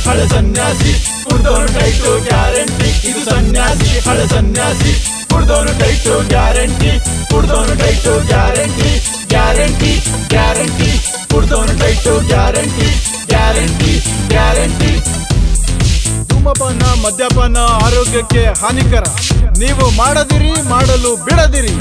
ಹಳೆ ಸನ್ಯಾಸಿ ಕುಡ್ದೋನು ಟೈಟು ಗ್ಯಾರಂಟಿ ಇದು ಸನ್ಯಾಸಿ ಹಳೆ ಸನ್ಯಾಸಿ ಕುಡ್ದೋನು ಟೈಟು ಗ್ಯಾರಂಟಿ ಕುಡ್ದೋನು ಟೈಟು ಗ್ಯಾರಂಟಿ ಗ್ಯಾರಂಟಿ ಗ್ಯಾರಂಟಿ ಕುಡ್ದೋನು ಟೈಟು ಗ್ಯಾರಂಟಿ ಗ್ಯಾರಂಟಿ ಗ್ಯಾರಂಟಿ ಧೂಮಪಾನ ಮದ್ಯಪಾನ ಆರೋಗ್ಯಕ್ಕೆ ಹಾನಿಕರ. ನೀವು ಮಾಡದಿರಿ, ಮಾಡಲು ಬಿಡದಿರಿ.